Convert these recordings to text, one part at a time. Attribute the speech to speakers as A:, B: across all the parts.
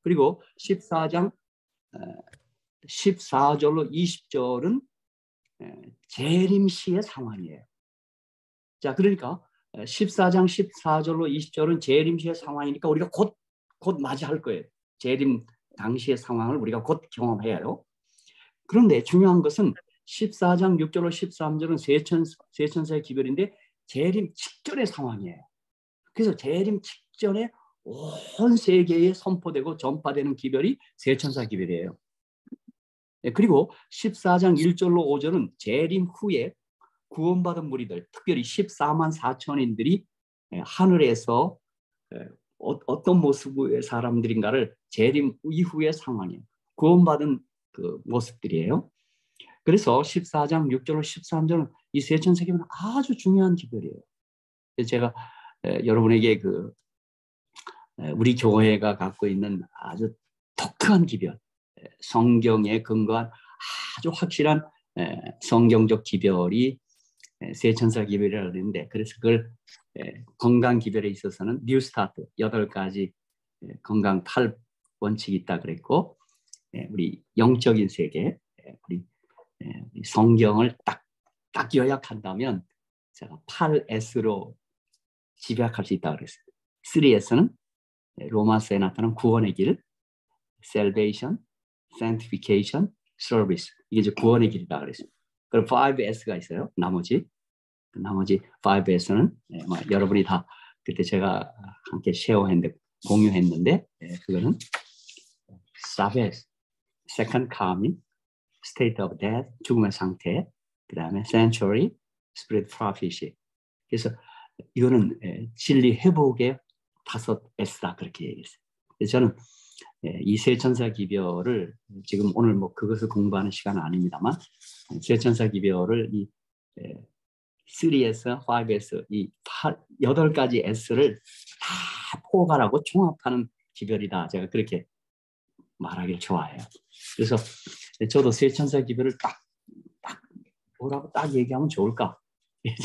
A: 그리고 14장 14절로 20절은 재림시의 상황이에요. 자, 그러니까 14장 14절로 20절은 재림시의 상황이니까 우리가 곧 맞이할 거예요. 재림 당시의 상황을 우리가 곧 경험해요. 그런데 중요한 것은 14장 6절로 13절은 세천사의 기별인데 재림 직전의 상황이에요. 그래서 재림 직전에 온 세계에 선포되고 전파되는 기별이 세천사 기별이에요. 그리고 14장 1절로 5절은 재림 후에 구원받은 무리들, 특별히 14만 4천인들이 하늘에서 어떤 모습의 사람들인가를 재림 이후의 상황이에요. 구원받은 그 모습들이에요. 그래서 14장 6절로 13절은 이 세천사 기별은 아주 중요한 기별이에요. 제가 여러분에게 우리 교회가 갖고 있는 아주 독특한 기별, 성경에 근거한 아주 확실한 성경적 기별이 세천사 기별이라고 하는데, 그래서 그걸 건강 기별에 있어서는 뉴 스타트 8가지 건강 8원칙이 있다 그랬고, 우리 영적인 세계, 우리 성경을 딱 요약한다면 제가 8S로 집약할 수 있다고 그랬어요. 3S는 로마서에 나타난 구원의 길, salvation, sanctification, service. 이게 이제 구원의 길이다 그랬어요. 그리고 5S가 있어요. 나머지 5S는 여러분이 다 그때 제가 함께 쉐어했는데, 공유했는데, 그거는 Sabbath, second coming, state of death, 죽음의 상태, 그 다음에 sanctuary, spirit prophecy. 그래서 이거는 진리 회복의 5S다 그렇게 얘기했어요. 그래서 저는 이 세천사 기별을 지금 오늘 그것을 공부하는 시간은 아닙니다만, 세천사 기별을 이 3S, 5S, 이 8가지 S를 다 포괄하고 종합하는 기별이다. 제가 그렇게 말하기를 좋아해요. 그래서 저도 세천사 기별을 뭐라고 딱 얘기하면 좋을까?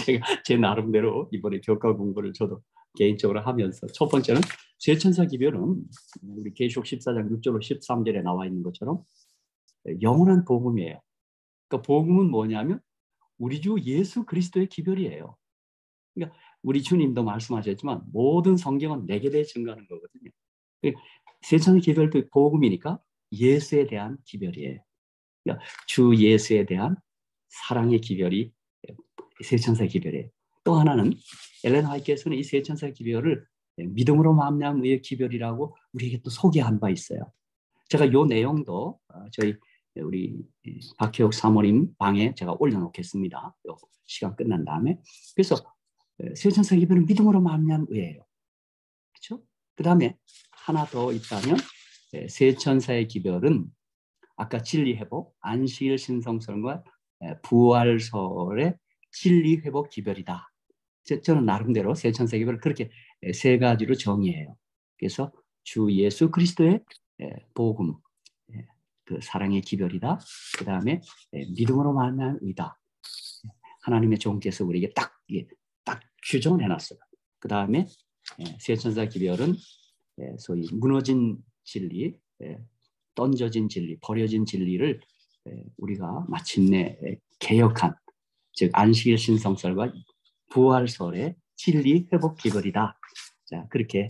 A: 제가 제 나름대로 이번에 교과 공부를 저도 개인적으로 하면서, 첫 번째는 세천사 기별은 우리 계시록 14장 6절로 13절에 나와 있는 것처럼 영원한 복음이에요. 그러니까 복음은 뭐냐면 우리 주 예수 그리스도의 기별이에요. 그러니까 우리 주님도 말씀하셨지만 모든 성경은 내게 대해 증거하는 거거든요. 세천사 기별도 복음이니까 예수에 대한 기별이에요. 그러니까 주 예수에 대한 사랑의 기별이 세천사 기별이에요. 또 하나는 엘렌 화이트께서는 이 세천사 기별을 믿음으로 말미암은 의의 기별이라고 우리에게 또 소개한 바 있어요. 제가 이 내용도 저희 우리 박혜옥 사모님 방에 제가 올려놓겠습니다. 시간 끝난 다음에. 그래서 세천사 기별은 믿음으로 말미암은 의예요. 그렇죠? 그 다음에 하나 더 있다면 세천사의 기별은 아까 진리 회복, 안식일 신성설과 부활설의 진리 회복 기별이다. 저는 나름대로 세천사 기별을 그렇게 3가지로 정의해요. 그래서 주 예수 그리스도의 복음, 그 사랑의 기별이다. 그 다음에 믿음으로 말미암은 의다. 하나님의 종께서 우리에게 딱 규정을 해놨어요. 그 다음에 세천사 기별은 소위 무너진 진리, 던져진 진리, 버려진 진리를 우리가 마침내 개혁한, 즉 안식일 신성설과 부활설의 진리 회복 기별이다. 자, 그렇게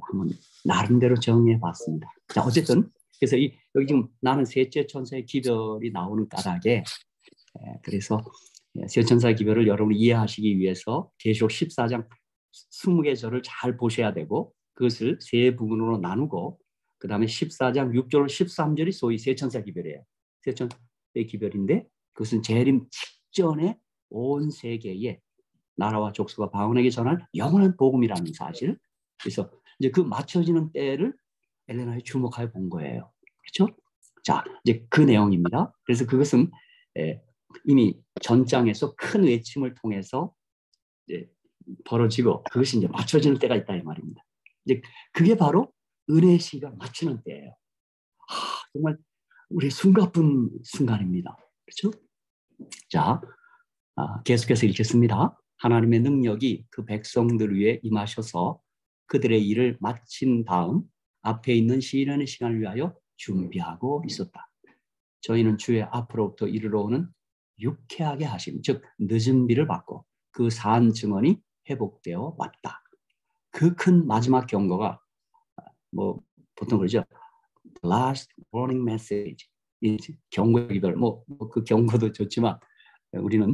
A: 한번 나름대로 정리해 봤습니다. 자, 어쨌든 그래서 여기 지금 나는 셋째 천사의 기별이 나오는 까닭에, 그래서 세천사 기별을 여러분이 이해하시기 위해서 계시록 14장 20개 절을 잘 보셔야 되고, 그것을 3부분으로 나누고, 그 다음에 14장 6절 13절이 소위 세천사 기별이에요. 세천사의 기별인데 그것은 재림 직전에 온 세계에 나라와 족속과 방언에게 전할 영원한 복음이라는 사실. 그래서 이제 그 맞춰지는 때를 엘레나에 주목하여 본 거예요. 그렇죠? 자, 이제 그 내용입니다. 그래서 그것은 이미 전장에서 큰 외침을 통해서 이제 벌어지고, 그것이 이제 맞춰지는 때가 있다 이 말입니다. 이제 그게 바로 은혜 시가 맞추는 때예요. 정말 우리 숨가쁜 순간입니다. 그렇죠? 자, 계속해서 읽겠습니다. 하나님의 능력이 그 백성들 위에 임하셔서 그들의 일을 마친 다음 앞에 있는 시련의 시간을 위하여 준비하고 있었다. 저희는 주의 앞으로부터 이르러 오는 유쾌하게 하심, 즉 늦은 비를 받고 그 산 증언이 회복되어 왔다. 그 큰 마지막 경고가 뭐 보통 그러죠. Last warning message. 경고의 기별. 그 경고도 좋지만 우리는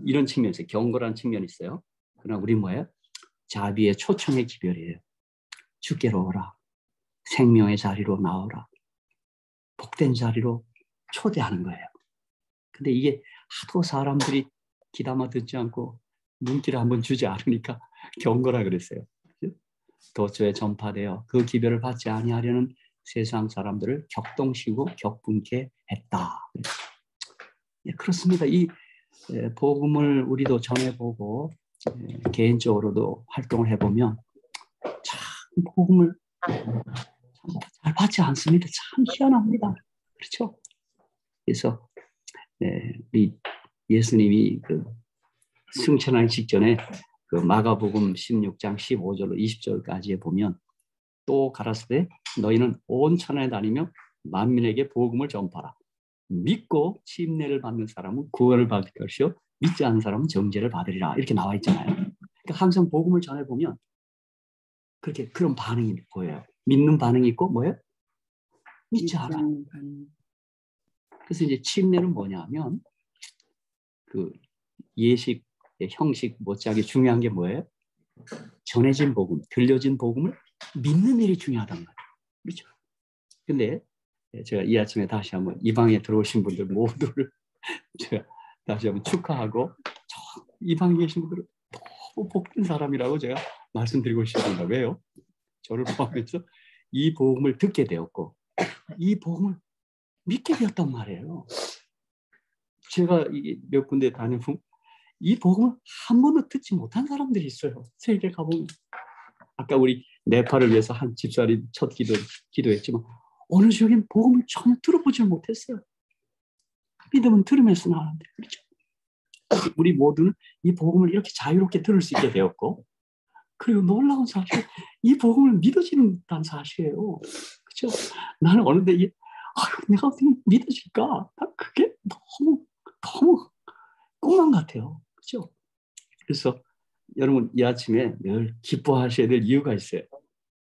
A: 이런 측면에서 경고라는 측면이 있어요. 그러나 우리 뭐예요? 자비의 초청의 기별이에요. 주께로 오라. 생명의 자리로 나오라. 복된 자리로 초대하는 거예요. 근데 이게 하도 사람들이 귀담아 듣지 않고 눈길을 한번 주지 않으니까 경고라 그랬어요. 도처에 전파되어 그 기별을 받지 아니하려는 세상 사람들을 격동시키고 격분케 했다. 예, 그렇습니다. 이 복음을 우리도 전해보고 개인적으로도 활동을 해보면 참 복음을 잘 받지 않습니다. 참 희한합니다. 그렇죠? 그래서 우리 예수님이 그 승천하기 직전에 그 마가복음 16장 15절로 20절까지에 보면 또 가라사대 너희는 온 천하에 다니며 만민에게 복음을 전파라. 믿고 침례를 받는 사람은 구원을 받을 것이요 믿지 않는 사람은 정죄를 받으리라. 이렇게 나와 있잖아요. 그러니까 항상 복음을 전해보면 그렇게 그런 반응이 보여요. 믿는 반응이 있고 뭐예요? 믿지 않아. 그래서 이제 침례는 뭐냐면 그 예식, 형식 못지않게 중요한 게 뭐예요? 전해진 복음, 들려진 복음을 믿는 일이 중요하단 말이에요. 그렇죠? 근데 제가 이 아침에 다시 한번 이 방에 들어오신 분들 모두를 제가 다시 한번 축하하고 이 방에 계신 분들은 너무 복된 사람이라고 제가 말씀드리고 싶습니다. 왜요? 저를 포함해서 이 복음을 듣게 되었고 이 복음을 믿게 되었단 말이에요. 제가 몇 군데 다녀보면 이 복음을 한 번도 듣지 못한 사람들이 있어요. 세계 가보면. 아까 우리 네팔을 위해서 한 집사님 첫 기도했지만 어느 지역엔 복음을 전혀 들어보지 못했어요. 믿음은 들으면서 나는데 그렇죠. 우리 모두는 이 복음을 이렇게 자유롭게 들을 수 있게 되었고 그리고 놀라운 사실 이 복음을 믿어지는다는 사실이에요. 그렇죠. 나는 어느 데 내가 어떻게 믿어질까? 그게 너무 꿈만 같아요. 그렇죠. 그래서 여러분 이 아침에 늘 기뻐하셔야 될 이유가 있어요.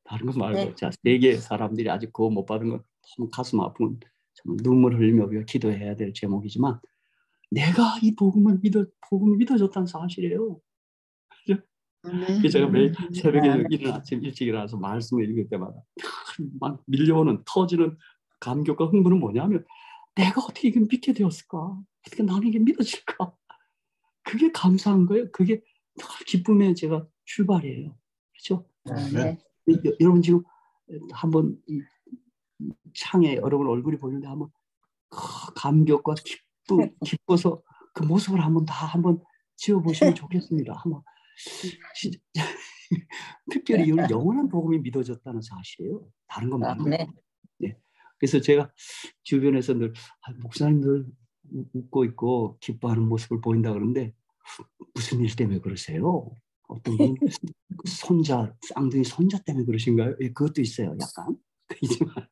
A: 다른 거 말고 네. 자, 세계 사람들이 아직 구원 못 받은 건 너무 가슴 아픈 정말 눈물 흘리며 우리가 기도해야 될 제목이지만 내가 이 복음을 믿어줬다는 사실이에요. 그래서 제가 매일 새벽에 일어나 아침 일찍 일어나서 말씀을 읽을 때마다 막 밀려오는 터지는 감격과 흥분은 뭐냐면 내가 어떻게 이걸 믿게 되었을까? 어떻게 나는 이게 믿어질까? 그게 감사한 거예요. 그게 기쁨의 제가 출발이에요. 그렇죠? 네. 여러분 지금 한번 이 창에 여러분 얼굴이 보이는데 한번 감격과 기뻐서 그 모습을 한번 다 한번 지어보시면 좋겠습니다. 한번 진짜 특별히 영원한 복음이 믿어졌다는 사실이에요. 다른 건 말고. 네. 그래서 제가 주변에서 늘 목사님들 웃고 있고 기뻐하는 모습을 보인다 그러는데 무슨 일 때문에 그러세요? 어떤 분은 쌍둥이 손자 때문에 그러신가요? 예, 그것도 있어요. 약간. 그렇지만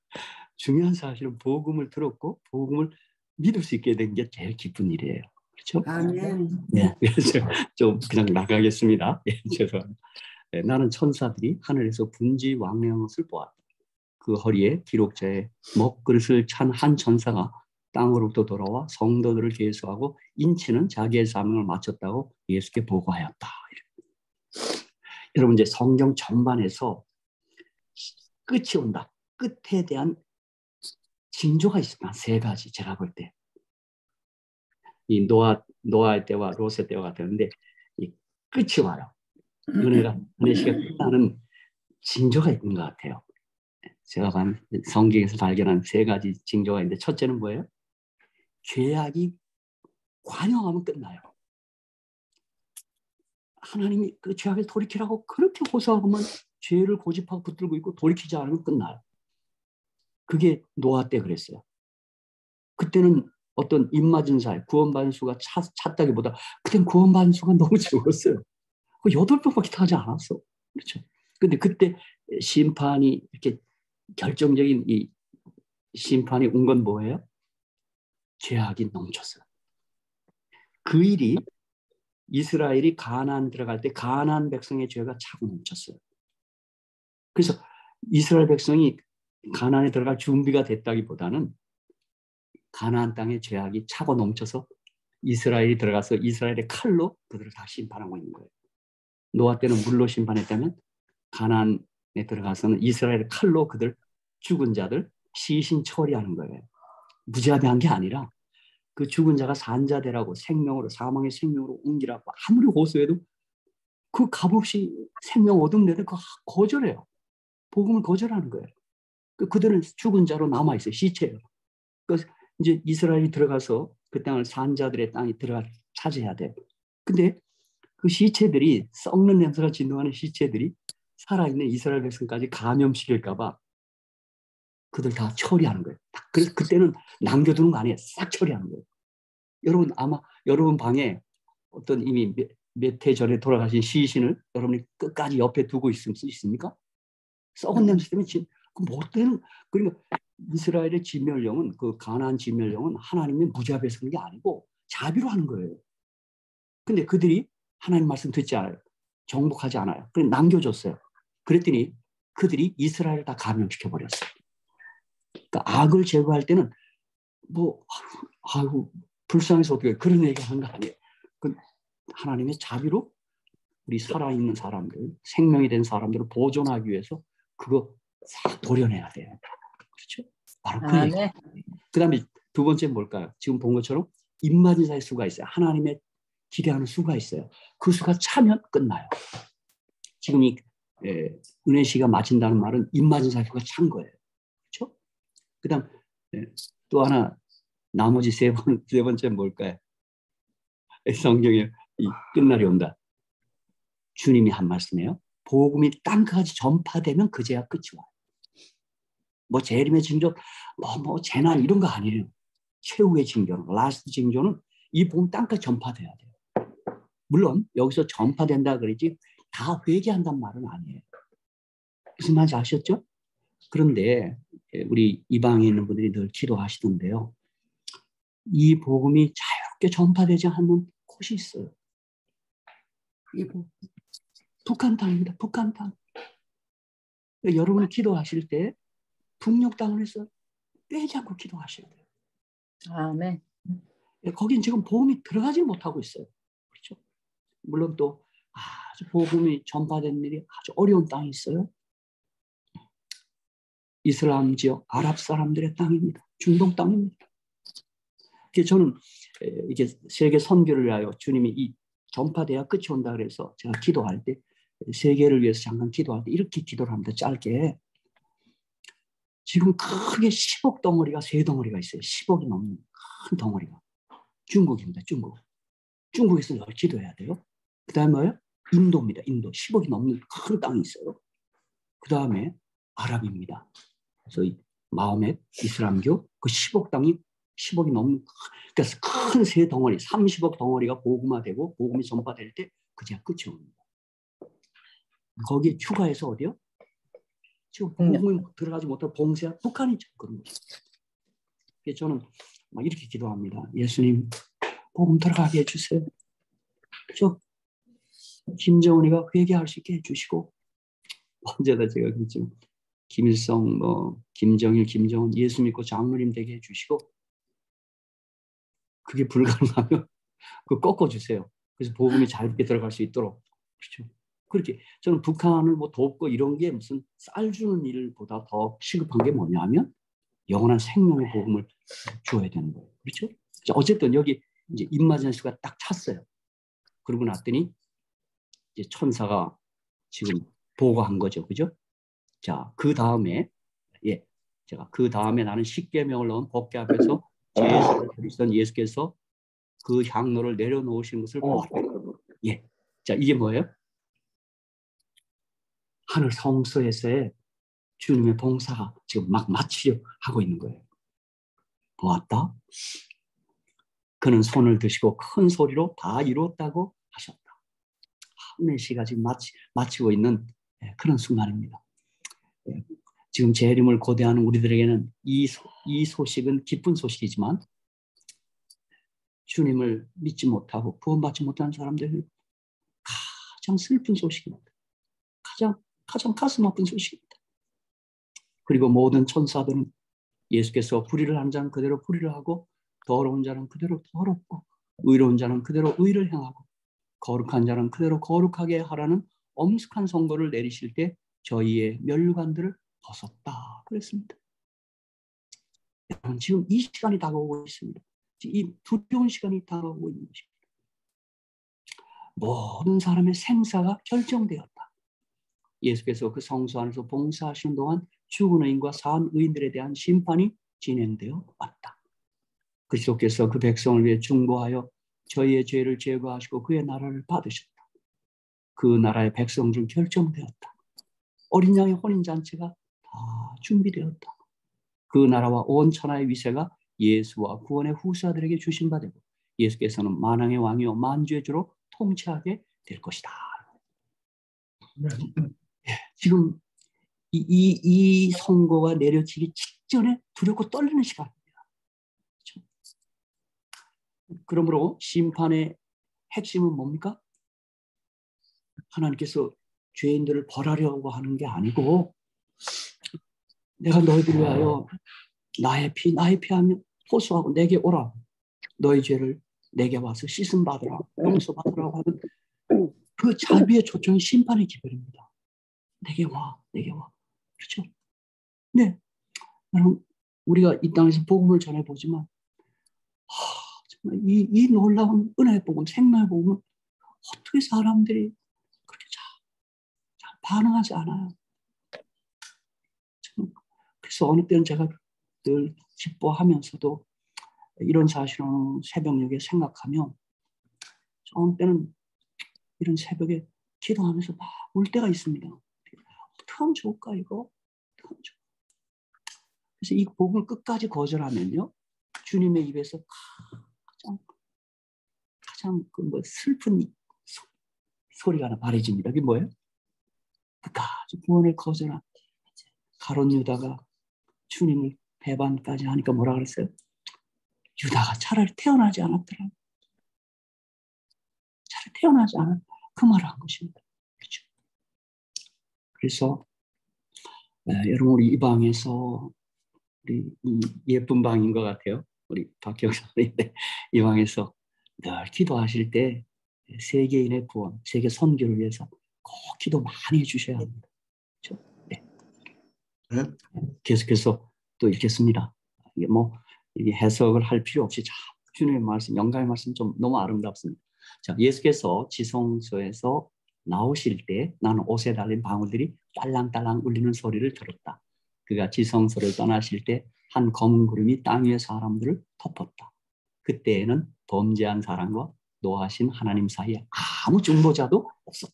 A: 중요한 사실은 복음을 들었고 복음을 믿을 수 있게 된 게 제일 기쁜 일이에요. 그렇죠? 아멘. 네, 그래서 좀 그냥 나가겠습니다. 예, 죄송합니다. 네, 나는 천사들이 하늘에서 분지 왕래한 것을 보았다. 그 허리에 기록자의 먹그릇을 찬 한 천사가 땅으로부터 돌아와 성도들을 계수하고 인치는 자기의 사명을 마쳤다고 예수께 보고하였다. 여러분 이제 성경 전반에서 끝이 온다. 끝에 대한 징조가 있습니다. 세 가지 제가 볼 때. 이 노아의 때와 롯의 때와 같았는데 이 끝이 와요. 은혜 시가 끝나는 징조가 있는 것 같아요. 제가 성경에서 발견한 세 가지 징조가 있는데 첫째는 뭐예요? 죄악이 관영하면 끝나요. 하나님이 그 죄악을 돌이키라고 그렇게 호소하고만 죄를 고집하고 붙들고 있고 돌이키지 않으면 끝나요. 그게 노아 때 그랬어요. 그때는 어떤 입맞은 살, 구원받은 수가 찼다기보다 그때는 구원받은 수가 너무 적었어요. 8명밖에 타지 않았어. 그렇죠. 근데 그때 심판이 이렇게 결정적인 이 심판이 온 건 뭐예요? 죄악이 넘쳤어요. 그 일이 이스라엘이 가나안 들어갈 때 가나안 백성의 죄가 차고 넘쳤어요. 그래서 이스라엘 백성이 가나안에 들어갈 준비가 됐다기보다는 가나안 땅의 죄악이 차고 넘쳐서 이스라엘이 들어가서 이스라엘의 칼로 그들을 다 심판하고 있는 거예요. 노아 때는 물로 심판했다면 가나안에 들어가서는 이스라엘의 칼로 그들 죽은 자들 시신 처리하는 거예요. 무자비한 게 아니라 그 죽은 자가 산자되라고 생명으로 사망의 생명으로 옮기라고 아무리 호소해도 그 값없이 생명 얻음내도 그 거절해요. 복음을 거절하는 거예요. 그들은 죽은 자로 남아있어요. 시체예요. 그래서 이제 이스라엘이 들어가서 그 땅을 산자들의 땅에 들어가 차지해야 돼요. 근데 그 시체들이 썩는 냄새가 진동하는 시체들이 살아있는 이스라엘 백성까지 감염시킬까 봐 그들 다 처리하는 거예요. 그래서 그때는 남겨두는 거 아니에요. 싹 처리하는 거예요. 여러분 아마 여러분 방에 어떤 이미 몇 해 전에 돌아가신 시신을 여러분이 끝까지 옆에 두고 있을 수 있습니까? 썩은 냄새 때문에 못 되는. 그러니까 이스라엘의 진멸령은 그 가나안 진멸령은 하나님의 무자비해서 그런 게 아니고 자비로 하는 거예요. 근데 그들이 하나님 말씀 듣지 않아요. 정복하지 않아요. 그래서 남겨줬어요. 그랬더니 그들이 이스라엘을 다 감염시켜 버렸어요. 그러니까 악을 제거할 때는 뭐 아유 불쌍해서 어떻게 그런 얘기하는 거 아니에요. 그 하나님의 자비로 우리 살아있는 사람들, 생명이 된 사람들을 보존하기 위해서 그거 싹 도려내야 돼요. 그렇죠? 바로 그 얘기. 그 다음에 두 번째 뭘까요? 지금 본 것처럼 입맞은 수가 있어요. 하나님의 기대하는 수가 있어요. 그 수가 차면 끝나요. 지금 이 은혜 씨가 마친다는 말은 입맞은 수가 찬 거예요. 그렇죠? 그 다음 또 하나 나머지 세 번째 뭘까요? 성경에 끝날이 온다. 주님이 한 말씀이에요. 복음이 땅까지 전파되면 그제야 끝이 와요. 뭐 재림의 징조, 뭐 재난 이런 거 아니에요. 최후의 징조는, 라스트 징조는 이 복음 땅까지 전파돼야 돼요. 물론 여기서 전파된다 그러지 다 회개한단 말은 아니에요. 무슨 말인지 아셨죠? 그런데 우리 이방에 있는 분들이 늘 기도하시던데요. 이 복음이 자유롭게 전파되지 않는 곳이 있어요. 이 북한 땅입니다. 북한 땅. 여러분이 기도하실 때 북녘 땅을 해서 빼지 않고 기도하셔야 돼요.
B: 아멘.
A: 거긴 지금 복음이 들어가지 못하고 있어요. 그렇죠? 물론 또 아주 복음이 전파된 일이 아주 어려운 땅이 있어요. 이슬람 지역, 아랍 사람들의 땅입니다. 중동 땅입니다. 그래서 저는 이게 세계 선교를 위하여 주님이 이 전파돼야 끝이 온다 그래서 제가 기도할 때 세계를 위해서 잠깐 기도할 때 이렇게 기도를 합니다. 짧게. 지금 크게 10억 덩어리가 세 덩어리가 있어요. 10억이 넘는 큰 덩어리가. 중국입니다. 중국. 중국에서 늘 기도해야 돼요. 그 다음에 뭐예요? 인도입니다. 인도. 10억이 넘는 큰 땅이 있어요. 그 다음에 아랍입니다. 그래서 이 마호멧 이슬람교 그 10억 땅이 10억이 넘는 그러니까 큰 세 덩어리 30억 덩어리가 복음화되고 복음이 전파될 때 그제야 끝이 옵니다. 거기에 추가해서 어디요? 지금 복음이 들어가지 못한 봉쇄한 북한이죠. 그런 거죠. 그래서 저는 막 이렇게 기도합니다. 예수님 복음 들어가게 해주세요. 저 김정은이가 회개할 수 있게 해주시고 언제나 제가 그랬지만 김일성, 김정일, 김정은 예수 믿고 장로님 되게 해주시고 그게 불가능하면 그거 꺾어주세요. 그래서 복음이 자유롭게 들어갈 수 있도록. 그렇죠. 그렇게 저는 북한을 뭐 돕고 이런 게 무슨 쌀 주는 일보다 더 시급한 게 뭐냐면 영원한 생명의 복음을 주어야 되는 거예요. 그렇죠? 어쨌든 여기 이제 입맞은수가 딱 찼어요. 그러고 났더니 이제 천사가 지금 보고한 거죠. 그죠? 자, 그 다음에 제가 그 다음에 나는 십계명을 넣은 법궤 앞에서 제사를 드리시던 예수께서 그 향로를 내려놓으시는 것을 보았다. 자, 이게 뭐예요? 하늘 성소에서의 주님의 봉사가 지금 막 마치려 하고 있는 거예요. 보았다. 그는 손을 드시고 큰 소리로 다 이루었다고 하셨다. 메시가 지금 마치고 있는 그런 순간입니다. 지금 재림을 고대하는 우리들에게는 이 소식은 기쁜 소식이지만 주님을 믿지 못하고 구원받지 못하는 사람들은 가장 슬픈 소식입니다. 가장 가슴 아픈 소식입니다. 그리고 모든 천사들은 예수께서 불의를 한 자는 그대로 불의를 하고 더러운 자는 그대로 더럽고 의로운 자는 그대로 의를 행하고 거룩한 자는 그대로 거룩하게 하라는 엄숙한 선고를 내리실 때 저희의 면류관들을 벗었다 그랬습니다. 지금 이 시간이 다가오고 있습니다. 이 두려운 시간이 다가오고 있는 것입니다. 모든 사람의 생사가 결정되었다. 예수께서 그 성소 안에서 봉사하시는 동안 죽은 의인과 산 의인들에 대한 심판이 진행되어 왔다. 그리스도께서 그 백성을 위해 중보하여 저희의 죄를 제거하시고 그의 나라를 받으셨다. 그 나라의 백성 중 결정되었다. 어린 양의 혼인잔치가 다 준비되었다. 그 나라와 온 천하의 위세가 예수와 구원의 후사들에게 주신 바 되고 예수께서는 만왕의 왕이요 만주의 주로 통치하게 될 것이다. 지금 이 선고가 내려지기 직전에 두렵고 떨리는 시간입니다. 그렇죠? 그러므로 심판의 핵심은 뭡니까? 하나님께서 죄인들을 벌하려고 하는 게 아니고 내가 너희들 위하여 나의 피하며 호소하고 내게 오라. 너희 죄를 내게 와서 씻음 받으라. 용서받으라고 하는 그 자비의 초청이 심판의 기별입니다. 내게 와. 그렇죠? 네. 여러분, 우리가 이 땅에서 복음을 전해보지만 정말 이 놀라운 은혜의 복음, 생명의 복음은 어떻게 사람들이 그렇게 잘 반응하지 않아요. 그래서 어느 때는 제가 늘 기뻐하면서도 이런 사실은 새벽녘에 생각하면 어느 때는 이런 새벽에 기도하면서 막 울 때가 있습니다. 어떻게 하면 좋을까 이거? 그래서 이 복음을 끝까지 거절하면요, 주님의 입에서 가장 그 뭐 슬픈 소리가 하나 발해집니다. 그게 뭐예요? 끝까지 구원을 거절한 가룟 유다가 주님을 배반까지 하니까 뭐라 그랬어요? 유다가 차라리 태어나지 않았더라. 차라리 태어나지 않았다. 그 말을 한 것입니다. 그렇죠? 그래서 여러분 우리 이 방에서 우리 예쁜 방인 것 같아요. 우리 박경 선생님인데 이 방에서 늘 기도하실 때 세계인의 구원, 세계 선교를 위해서 꼭 기도 많이 해주셔야 합니다. 그렇죠? 네. 계속해서 또 읽겠습니다. 이게 뭐 이게 해석을 할 필요 없이 주님의 말씀, 영감의 말씀 좀 너무 아름답습니다. 자, 예수께서 지성소에서 나오실 때 나는 옷에 달린 방울들이 딸랑딸랑 울리는 소리를 들었다. 그가 지성소를 떠나실 때 한 검은 구름이 땅 위의 사람들을 덮었다. 그때에는 범죄한 사람과 노하신 하나님 사이에 아무 중보자도 없었다.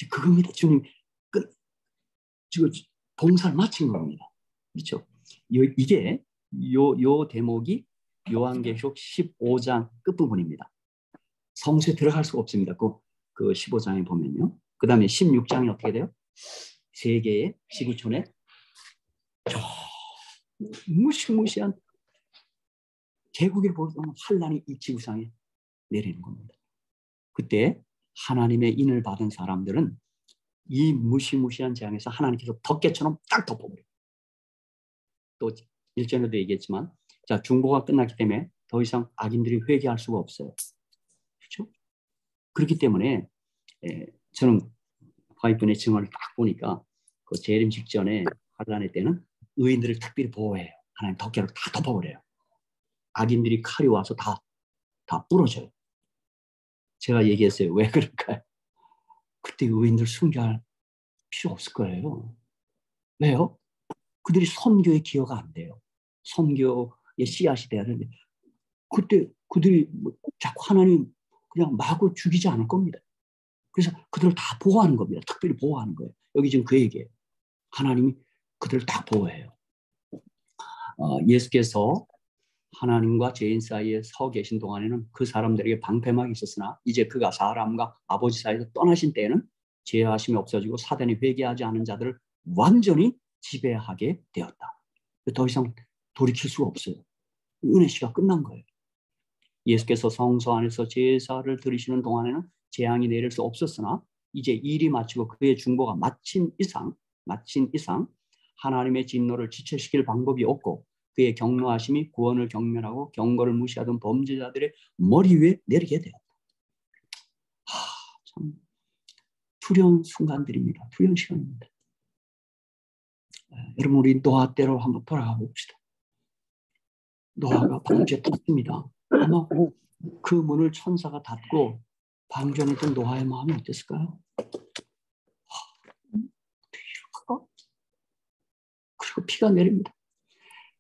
A: 그겁니다. 주님 지금 봉사를 마친 겁니다. 그렇죠? 이게 요 대목이 요한계시록 15장 끝부분입니다. 성소에 들어갈 수가 없습니다. 그 15장에 보면요. 그 다음에 16장이 어떻게 돼요? 세계의 지구촌에 무시무시한 개국을 보던 환란이 이 지구상에 내리는 겁니다. 그때 하나님의 인을 받은 사람들은 이 무시무시한 재앙에서 하나님께서 덮개처럼 딱 덮어버려요. 또 일전에도 얘기했지만 자, 중보가 끝났기 때문에 더 이상 악인들이 회개할 수가 없어요. 그렇죠? 그렇기 때문에 저는 화이트의 증언을 딱 보니까 그 재림 직전에 환란의 때는 의인들을 특별히 보호해요. 하나님 덮개로 다 덮어버려요. 악인들이 칼이 와서 다 부러져요. 제가 얘기했어요. 왜 그럴까요? 그때 의인들 순교할 필요 없을 거예요. 왜요? 그들이 선교의 기여가 안 돼요. 선교의 씨앗이 돼야 되는데 그때 그들이 자꾸 하나님 그냥 마구 죽이지 않을 겁니다. 그래서 그들을 다 보호하는 겁니다. 특별히 보호하는 거예요. 여기 지금 그 얘기예요. 하나님이 그들을 다 보호해요. 예수께서 하나님과 죄인 사이에 서 계신 동안에는 그 사람들에게 방패막이 있었으나 이제 그가 사람과 아버지 사이에서 떠나신 때에는 죄하심이 없어지고 사단이 회개하지 않은 자들을 완전히 지배하게 되었다. 더 이상 돌이킬 수가 없어요. 은혜 시가 끝난 거예요. 예수께서 성소 안에서 제사를 드리시는 동안에는 재앙이 내릴 수 없었으나 이제 일이 마치고 그의 중보가 마친 이상 하나님의 진노를 지체시킬 방법이 없고 그의 경노하심이 구원을 경멸하고 경고를 무시하던 범죄자들의 머리 위에 내리게 되었다. 참 두려운 순간들입니다. 두려운 시간입니다. 여러분, 우리 노아 때로 한번 돌아가 봅시다. 노아가 방주에 탔습니다. 아마 그 문을 천사가 닫고 방주 안에 있던 노아의 마음이 어땠을까요? 그리고 비가 내립니다.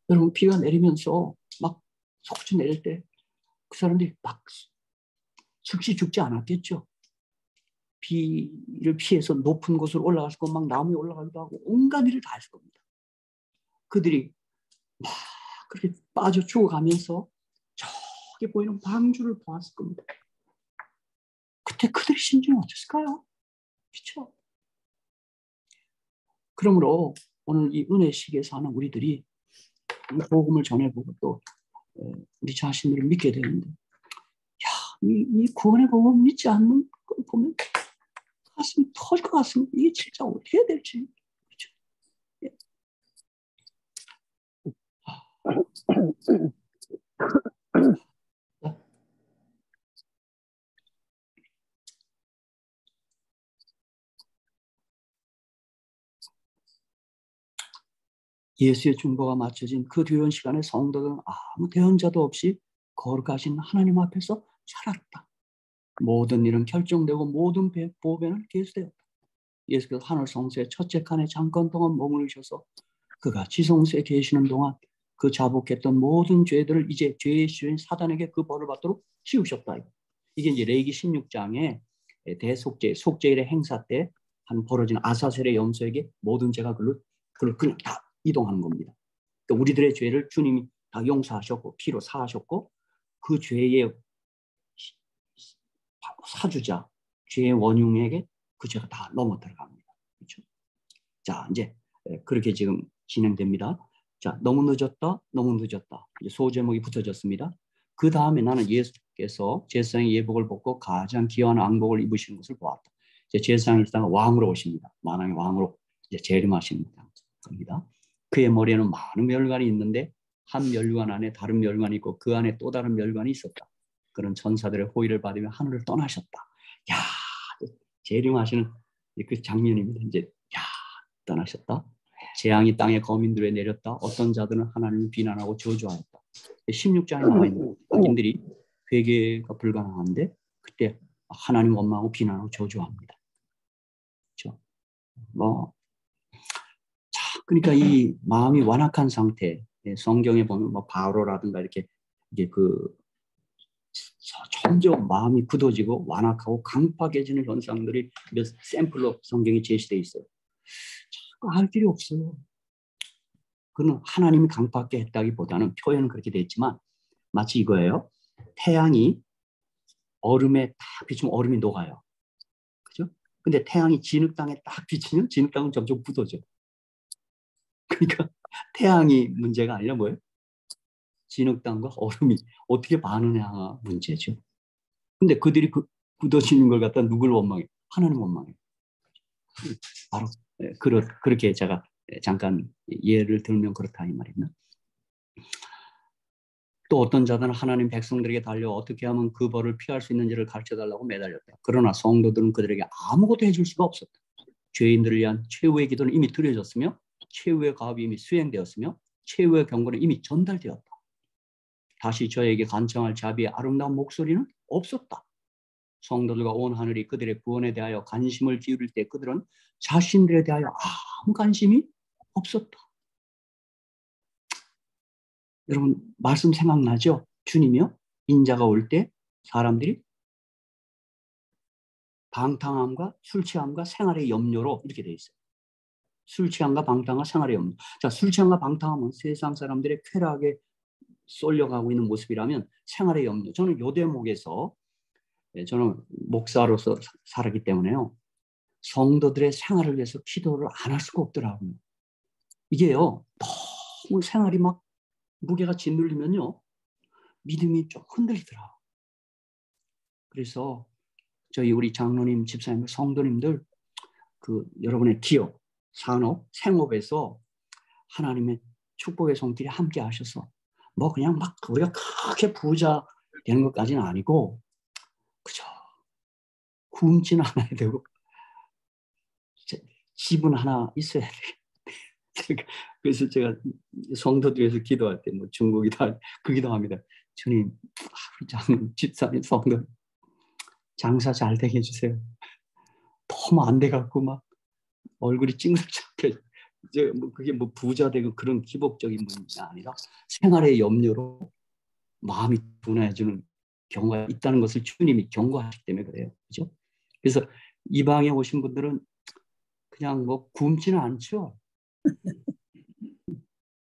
A: 여러분, 비가 내리면서 막 속수 내릴 때 그 사람들이 막 즉시 죽지 않았겠죠. 비를 피해서 높은 곳으로 올라갔을 거고 막 나무에 올라가기도 하고 온갖 일을 다 했을 겁니다. 그들이 막 그렇게 빠져 죽어가면서 저기 보이는 방주를 보았을 겁니다. 그때 그들의 심정이 어땠을까요? 그렇죠? 그러므로 오늘 이 은혜 시기에 사는 우리들이 이 복음을 전해보고 또 우리 자신들을 믿게 되는데, 이 구원의 복음을 믿지 않는 걸 보면 가슴이 터질 것 같습니다. 이게 진짜 어떻게 해야 될지. 그렇죠? 예수의 중보가 맞춰진 그 두려운 시간에 성도들은 아무 대언자도 없이 거룩하신 하나님 앞에서 살았다. 모든 일은 결정되고 모든 보배는 계수되었다. 예수께서 하늘 성소의 첫째 칸에 잠깐 동안 머무르셔서 그가 지성소에 계시는 동안 그 자복했던 모든 죄들을 이제 죄의 주인 사단에게 그 벌을 받도록 지우셨다. 이게 이제 레위기 16장에 속죄일의 행사 때 한 벌어진 아사셀의 염소에게 모든 죄가 그걸 그냥 다 이동하는 겁니다. 그러니까 우리들의 죄를 주님이 다 용서하셨고 피로 사하셨고 그 죄의 사주자, 죄의 원흉에게 그 죄가 다 넘어 들어갑니다. 그렇죠? 자, 이제 그렇게 지금 진행됩니다. 자, 너무 늦었다. 이제 소제목이 붙어졌습니다. 그 다음에 나는 예수께서 제사장의 예복을 벗고 가장 귀한 왕복을 입으시는 것을 보았다. 이제 제사장이 있다가 왕으로 오십니다. 만왕의 왕으로 이제 재림하시는 겁니다. 그의 머리에는 많은 멸관이 있는데 한 멸관 안에 다른 멸관이 있고 그 안에 또 다른 멸관이 있었다. 그런 천사들의 호의를 받으며 하늘을 떠나셨다. 야, 재림하시는 그 장면입니다. 이제 떠나셨다. 재앙이 땅의 거민들에 내렸다. 어떤 자들은 하나님을 비난하고 저주하였다. 16장에 나와 있는 악인들이 회개가 불가능한데 그때 하나님 원망하고 비난하고 저주합니다. 그렇죠? 그러니까 이 마음이 완악한 상태, 성경에 보면 바로라든가 이렇게 이게 점점 마음이 굳어지고 완악하고 강팍해지는 현상들이 몇 샘플로 성경에 제시되어 있어요. 할 길이 없어요. 그는 하나님이 강팍하게 했다기보다는 표현은 그렇게 됐지만 마치 이거예요. 태양이 얼음에 딱 비추면 얼음이 녹아요. 그죠? 근데 태양이 진흙땅에 딱 비치면 진흙땅은 점점 굳어져. 그러니까 태양이 문제가 아니라 뭐예요? 진흙땅과 얼음이 어떻게 반응하냐 문제죠. 근데 그들이 굳어지는 걸 갖다 누굴 원망해? 하나님 원망해. 바로 그렇게 제가 잠깐 예를 들면 그렇다 이 말입니다. 또 어떤 자들은 하나님 백성들에게 달려 어떻게 하면 그 벌을 피할 수 있는지를 가르쳐달라고 매달렸다. 그러나 성도들은 그들에게 아무것도 해줄 수가 없었다. 죄인들을 위한 최후의 기도는 이미 드려졌으며 최후의 가업이 이미 수행되었으며 최후의 경고는 이미 전달되었다. 다시 저에게 간청할 자비의 아름다운 목소리는 없었다. 성도들과 온 하늘이 그들의 구원에 대하여 관심을 기울일 때 그들은 자신들에 대하여 아무 관심이 없었다. 여러분 말씀 생각나죠? 주님이요? 인자가 올 때 사람들이 방탕함과 술 취함과 생활의 염려로 이렇게 돼 있어요. 술 취함과 방탕함과 생활의 염려. 자, 술 취함과 방탕함은 세상 사람들의 쾌락에 쏠려가고 있는 모습이라면 생활의 염려. 저는 요 대목에서 저는 목사로서 살았기 때문에요. 성도들의 생활을 위해서 기도를 안 할 수가 없더라고요. 이게요, 너무 생활이 막 무게가 짓눌리면요, 믿음이 좀 흔들리더라. 그래서 저희 우리 장로님, 집사님, 성도님들 그 여러분의 기업, 산업, 생업에서 하나님의 축복의 손길이 함께 하셔서 뭐 그냥 막 우리가 크게 부자 되는 것까지는 아니고 그저 굶지는 않아야 되고 집은 하나 있어야 돼. 그래서 제가 성도들에서 기도할 때 뭐 중국이다 그 기도합니다. 주님, 우리 장로님, 집사님, 성도 장사 잘 되게 해주세요. 너무 안 돼갖고 막 얼굴이 찡그랗게 뭐 그게 뭐 부자 되고 그런 기복적인 문제 아니라 생활의 염려로 마음이 분해해주는 경우가 있다는 것을 주님이 경고하시기 때문에 그래요. 그죠? 그래서 이 방에 오신 분들은 그냥 뭐 굶지는 않죠.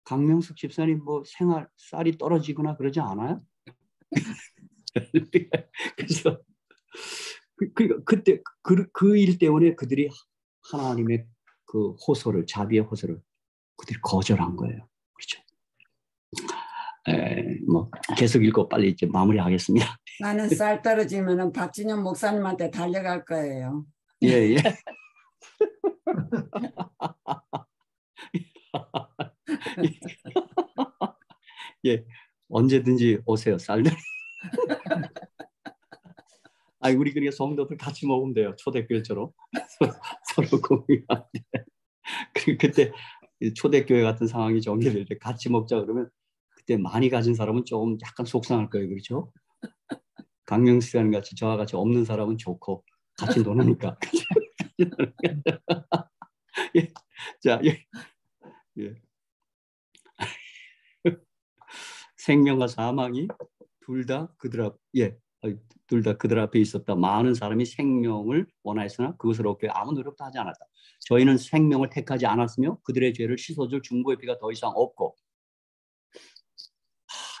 A: 강명숙 집사님 뭐 생활 쌀이 떨어지거나 그러지 않아요? 그래서 그때 그 일 때문에 그들이 하나님의 그 호소를 자비의 호소를 그들이 거절한 거예요. 그렇죠? 뭐 계속 읽고 빨리 이제 마무리하겠습니다.
B: 나는 쌀 떨어지면은 박진영 목사님한테 달려갈 거예요.
A: 예, 예. 예, 언제든지 오세요, 쌀들. 아니, 우리 그러니까 성도들 같이 먹으면 돼요. 초대교회처럼. 서로 공유하는데. 그때 초대교회 같은 상황이 전개될 때 같이 먹자 그러면 그때 많이 가진 사람은 조금 약간 속상할 거예요. 그렇죠? 강명수님 같이 저와 같이 없는 사람은 좋고 같이 노니까. 예. 자, 예. 예. 생명과 사망이 둘 다 그들 앞, 예, 둘 다 그들 앞에 있었다. 많은 사람이 생명을 원하였으나 그것을 얻기 위해 아무 노력도 하지 않았다. 저희는 생명을 택하지 않았으며 그들의 죄를 씻어줄 중보의 피가 더 이상 없고.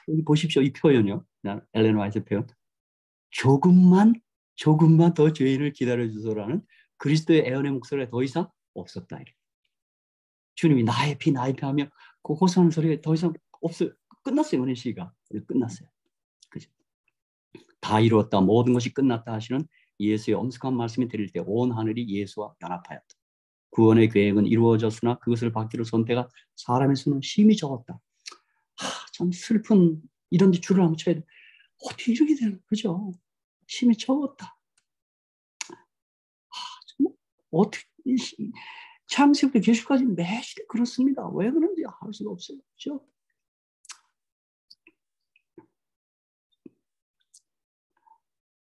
A: 여기 보십시오. 이 표현이요. 엘렌 화이트 표현. 조금만 더 죄인을 기다려주소라는 그리스도의 애언의 목소리가 더 이상 없었다. 이렇게. 주님이 나의 피 하며 그 호소하는 소리가 더 이상 없어요. 끝났어요. 은혜 시가 끝났어요. 그죠? 다 이루었다. 모든 것이 끝났다 하시는 예수의 엄숙한 말씀이 들릴 때 온 하늘이 예수와 연합하였다. 구원의 계획은 이루어졌으나 그것을 받기로 선택한 사람의 수는 심히 적었다. 참 슬픈 이런 데 줄을 한번 쳐야 돼. 어떻게 이렇게 되는 거죠? 심히 적었다. 어떻게 창세부터 계시까지 매시대 그렇습니다. 왜 그런지 알 수가 없어요. 그렇죠?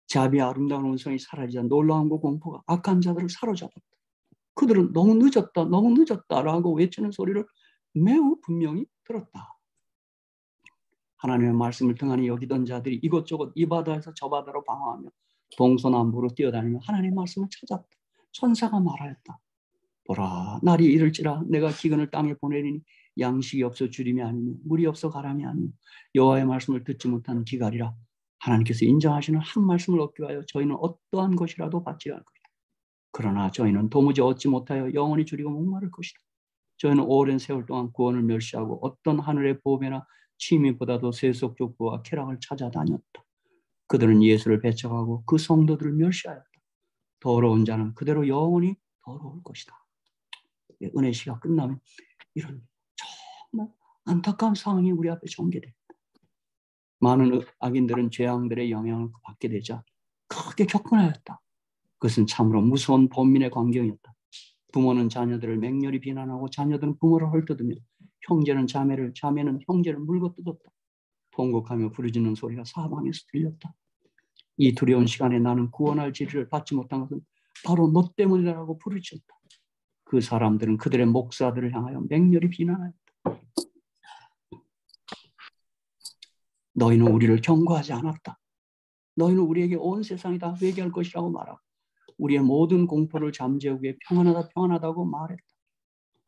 A: 자비의 아름다운 온성이 사라지자 놀라움과 공포가 악한 자들을 사로잡았다. 그들은 너무 늦었다라고 외치는 소리를 매우 분명히 들었다. 하나님의 말씀을 등한히 여기던 자들이 이것저것 이 바다에서 저 바다로 방황하며 동서남북으로 뛰어다니며 하나님의 말씀을 찾았다. 천사가 말하였다. 보라, 날이 이를지라 내가 기근을 땅에 보내리니 양식이 없어 주림이 아니며 물이 없어 가람이 아니며 여호와의 말씀을 듣지 못한 기갈이라. 하나님께서 인정하시는 한 말씀을 얻기 위하여 저희는 어떠한 것이라도 받지 않을 것이다. 그러나 저희는 도무지 얻지 못하여 영원히 줄이고 목마를 것이다. 저희는 오랜 세월 동안 구원을 멸시하고 어떤 하늘의 보배나 취미보다도 세속적 부와 쾌락을 찾아다녔다. 그들은 예수를 배척하고 그 성도들을 멸시하였다. 더러운 자는 그대로 영원히 더러울 것이다. 은혜 시가 끝나면 이런 정말 안타까운 상황이 우리 앞에 전개됩니다. 많은 악인들은 죄악들의 영향을 받게 되자 크게 격분하였다. 그것은 참으로 무서운 범민의 광경이었다. 부모는 자녀들을 맹렬히 비난하고 자녀들은 부모를 헐뜯으며 형제는 자매를, 자매는 형제를 물고 뜯었다. 통곡하며 부르짖는 소리가 사방에서 들렸다. 이 두려운 시간에 나는 구원할 지리를 받지 못한 것은 바로 너 때문이라고 부르짖었다. 그 사람들은 그들의 목사들을 향하여 맹렬히 비난하였다. 너희는 우리를 경고하지 않았다. 너희는 우리에게 온 세상이 다 회개할 것이라고 말하고 우리의 모든 공포를 잠재우기에 평안하다고 말했다.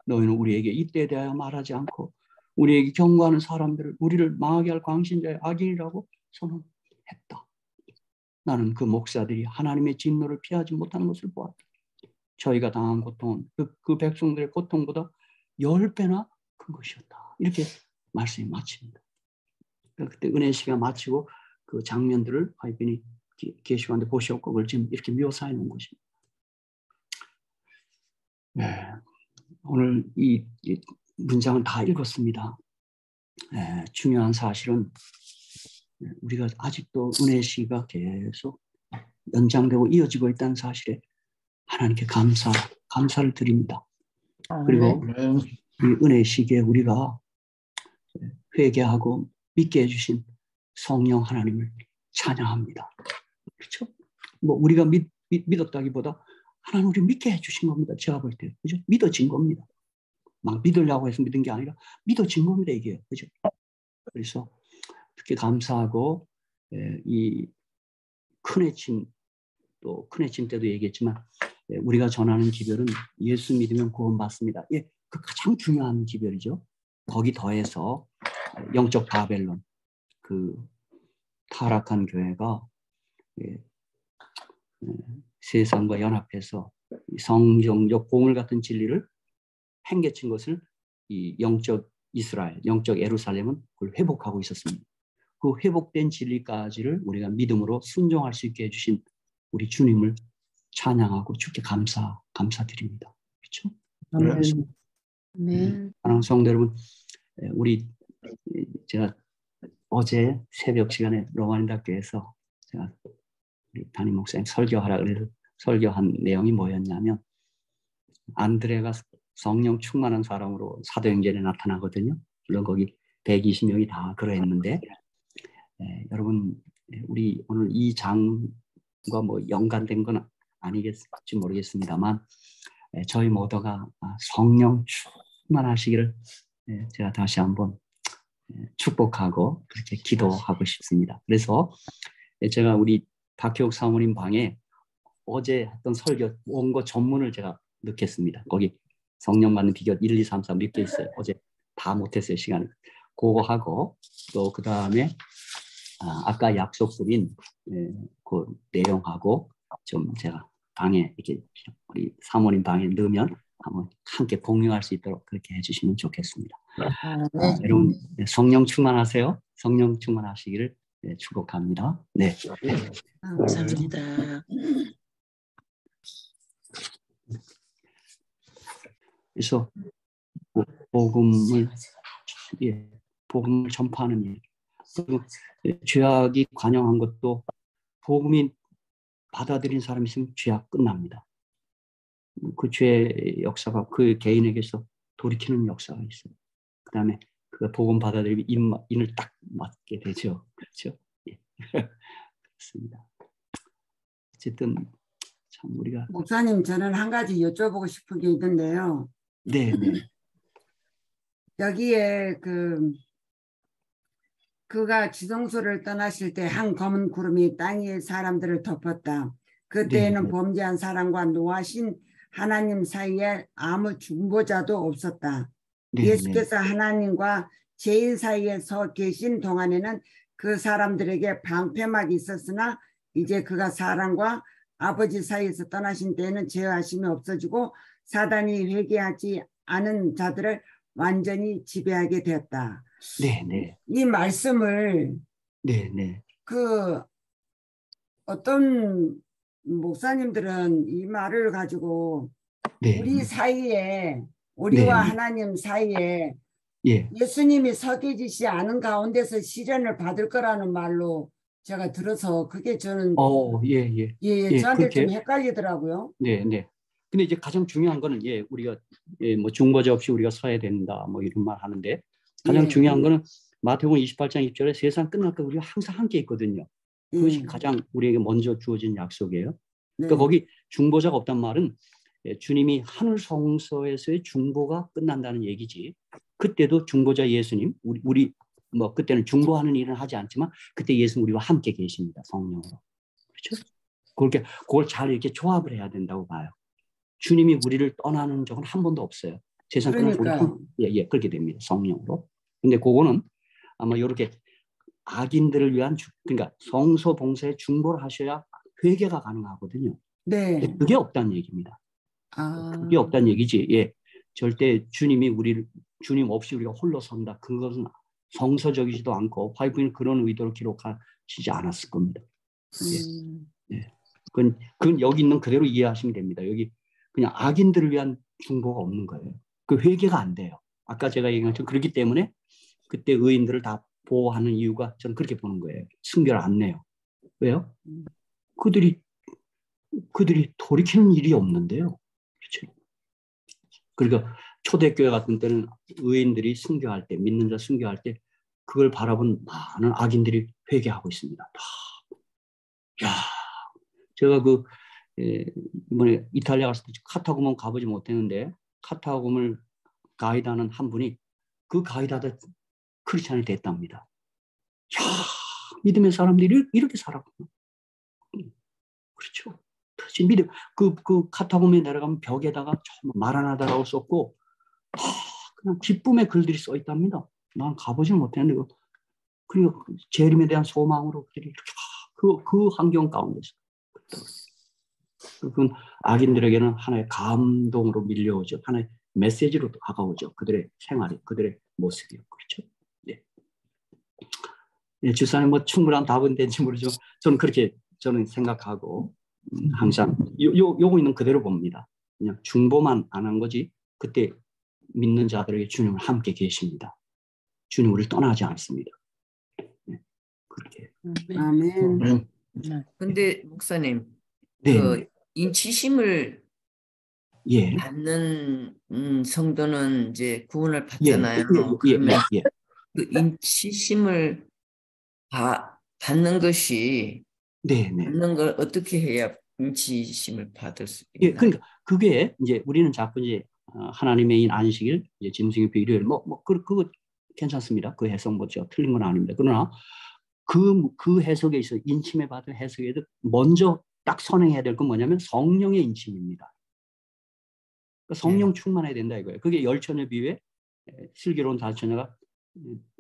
A: 너희는 우리에게 이때에 대하여 말하지 않고 우리에게 경고하는 사람들을 우리를 망하게 할 광신자의 악인이라고 선언했다. 나는 그 목사들이 하나님의 진노를 피하지 못하는 것을 보았다. 저희가 당한 고통은 그 백성들의 고통보다 10배나 큰 것이었다. 이렇게 말씀이 마칩니다. 그때 은혜 씨가 마치고 그 장면들을 하이빈이 계시관대 보셨고 그걸 지금 이렇게 묘사해 놓은 것입니다. 네. 오늘 이 문장을 다 읽었습니다. 중요한 사실은 우리가 아직도 은혜 씨가 계속 연장되고 이어지고 있다는 사실에 하나님께 감사를 드립니다. 그리고 이 은혜 시기에 우리가 회개하고 믿게 해주신 성령 하나님을 찬양합니다. 그렇죠? 뭐 우리가 믿었다기보다 하나님 우리 믿게 해주신 겁니다. 제가 볼 때, 그죠? 믿어진 겁니다. 막 믿으려고 해서 믿은 게 아니라 믿어진 겁니다. 이게, 그죠? 그래서 특히 감사하고 이 큰해침 때도 얘기했지만 우리가 전하는 기별은 예수 믿으면 구원받습니다. 예, 그 가장 중요한 기별이죠. 거기 더해서 영적 바벨론, 그 타락한 교회가 세상과 연합해서 성경적 보물 같은 진리를 행개친 것을 이 영적 이스라엘, 영적 예루살렘은 그걸 회복하고 있었습니다. 그 회복된 진리까지를 우리가 믿음으로 순종할 수 있게 해주신 우리 주님을 찬양하고 주께 감사드립니다. 그렇죠? 네. 사랑하는 성도 여러분, 제가 어제 새벽 시간에 로마니다교회에서 제가 우리 담임 목사님 설교하라 그래서 설교한 내용이 뭐였냐면 안드레가 성령 충만한 사람으로 사도행전에 나타나거든요. 물론 거기 120명이 다 그러했는데 여러분 우리 오늘 이 장과 뭐 연관된 건 아니겠지 모르겠습니다만 저희 모두가 성령 충만하시기를 제가 다시 한번 축복하고 그렇게 기도하고 싶습니다. 그래서 제가 우리 박효욱 사모님 방에 어제 했던 설교 원고 전문을 제가 넣겠습니다. 거기 성령 받는 비결 1, 2, 3, 4 몇 개 있어요. 어제 다 못했어요. 시간을. 그거 하고 또 그 다음에 아까 약속드린 그 내용하고 좀 제가 방에 이렇게 우리 사모님 방에 넣으면 한번 함께 공유할 수 있도록 그렇게 해주시면 좋겠습니다. 여러분 성령 충만하세요. 성령 충만하시기를 축복합니다. 네.
C: 감사합니다.
A: 그래서 복음을 전파하는 일. 그리고 죄악이 관영한 것도 복음이 받아들인 사람이 있으면 죄악 끝납니다. 그 죄의 역사가 그 개인에게서 돌이키는 역사가 있어요. 그 다음에 그 복음 받아들이면 인을 딱 맞게 되죠. 그렇죠? 예. 그렇습니다. 어쨌든 참 우리가
B: 목사님 저는 한 가지 여쭤보고 싶은 게 있는데요.
A: 네.
B: 여기에 그가 지성소를 떠나실 때 한 검은 구름이 땅 위의 사람들을 덮었다. 그때에는
A: 네.
B: 범죄한 사람과 노하신 하나님 사이에 아무 중보자도 없었다.
A: 네.
B: 예수께서 하나님과 죄인 사이에 서 계신 동안에는 그 사람들에게 방패막이 있었으나 이제 그가 사람과 아버지 사이에서 떠나신 때에는 죄의심이 없어지고 사단이 회개하지 않은 자들을 완전히 지배하게 되었다.
A: 네.
B: 이 말씀을
A: 네.
B: 어떤 목사님들은 이 말을 가지고
A: 네.
B: 우리 사이에 우리와 하나님 사이에 예수님이 서 계시지 않은 가운데서 시련을 받을 거라는 말로 제가 들어서 그게 저는 저한테 좀 헷갈리더라고요.
A: 네. 근데 이제 가장 중요한 거는 우리가 뭐 중보자 없이 우리가 서야 된다 뭐 이런 말 하는데 가장 중요한 거는 마태복음 28장 2절에 세상 끝날 때 우리가 항상 함께 있거든요. 그것이 가장 우리에게 먼저 주어진 약속이에요. 그러니까 거기 중보자가 없단 말은 주님이 하늘 성소에서의 중보가 끝난다는 얘기지. 그때도 중보자 예수님 우리 뭐 그때는 중보하는 일은 하지 않지만 그때 예수는 우리와 함께 계십니다. 성령으로. 그렇죠? 그걸 잘 이렇게 조합을 해야 된다고 봐요. 주님이 우리를 떠나는 적은 한 번도 없어요. 세상 끝날 우리 그렇게 됩니다. 성령으로. 근데 그거는 아마 이렇게 악인들을 위한 그러니까 성소 봉사에 중보를 하셔야 회개가 가능하거든요.
B: 네.
A: 그게 없다는 얘기입니다. 그게 없다는 얘기지. 예, 절대 주님 없이 우리가 홀로 선다. 그것은 성서적이지도 않고 바이블은 그런 의도로 기록하시지 않았을 겁니다. 예. 예. 그건 여기 있는 그대로 이해하시면 됩니다. 여기 그냥 악인들을 위한 중보가 없는 거예요. 그 회개가 안 돼요. 아까 제가 얘기한 것처럼 그렇기 때문에 그때 의인들을 다 보호하는 이유가 저는 그렇게 보는 거예요. 순교를 안 내요. 왜요? 그들이 돌이키는 일이 없는데요. 그렇죠? 그러니까 초대교회 같은 때는 의인들이 순교할 때, 믿는 자 순교할 때 그걸 바라본 많은 악인들이 회개하고 있습니다. 야, 제가 이번에 이탈리아 갔을 때 카타콤은 가보지 못했는데 카타콤을 가이드하는 한 분이 그 가이드하다 크리스찬이 됐답니다. 야, 믿음의 사람들이 이렇게 살았구나. 그렇죠. 믿음. 그 카타콤에 내려가면 벽에다가 마라나다라고 썼고 그냥 기쁨의 글들이 써 있답니다. 난 가보지는 못했는데 그리고 재림에 대한 소망으로 그들이 그 환경 가운데서 그건 악인들에게는 하나의 감동으로 밀려오죠. 하나의 메시지로 다가오죠. 그들의 생활이, 그들의 모습이요. 그렇죠? 예. 예, 주사님 충분한 답은 된지 모르지만 저는 그렇게 생각하고 항상 요거 있는 그대로 봅니다. 그냥 중보만 안 한 거지 그때 믿는 자들에게 주님은 함께 계십니다. 주님 우리를 떠나지 않습니다. 네, 그렇게.
B: 아멘.
C: 근데 목사님,
A: 네.
C: 인치심을 받는 성도는 이제 구원을 받잖아요. 그러면 그 인치심을 받는 것이 받는 걸 어떻게 해야 인치심을 받을 수 있나요?
A: 그러니까 그게 이제 우리는 자꾸 이제 하나님의 인 안식일, 이제 짐승의 일요일 그거 괜찮습니다. 그 해석 틀린 건 아닙니다. 그러나 그 해석에 있어 인침에 받은 해석에도 먼저 딱 선행해야 될 건 뭐냐면 성령의 인침입니다. 그러니까 성령 충만해야 된다 이거예요. 그게 열처녀 비유에 슬기로운 다처녀가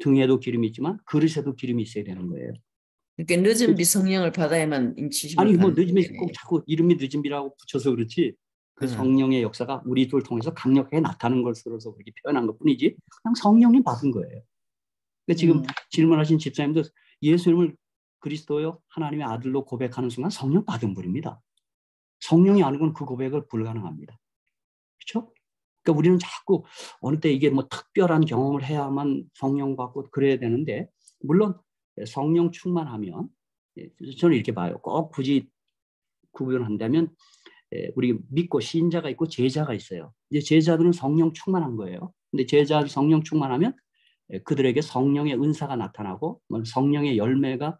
A: 등에도 기름이 있지만 그릇에도 기름이 있어야 되는 거예요.
C: 그러니까 늦은 비 성령을 받아야만 인치심을
A: 아니
C: 받는
A: 늦음이 꼭 자꾸 이름이 늦은 비라고 붙여서 그렇지 그 성령의 역사가 우리들 통해서 강력하게 나타나는 것으로서 그렇게 표현한 것뿐이지 그냥 성령님 받은 거예요. 그러니까 지금 질문하신 집사님도 예수님을 그리스도요 하나님의 아들로 고백하는 순간 성령 받은 분입니다. 성령이 아는 건 그 고백을 불가능합니다. 그렇죠? 그러니까 우리는 자꾸 어느 때 이게 특별한 경험을 해야만 성령 받고 그래야 되는데 물론 성령 충만하면 저는 이렇게 봐요. 꼭 굳이 구분한다면 우리 믿고 신자가 있고 제자가 있어요. 이제 제자들은 성령 충만한 거예요. 근데 제자들 성령 충만하면 그들에게 성령의 은사가 나타나고 성령의 열매가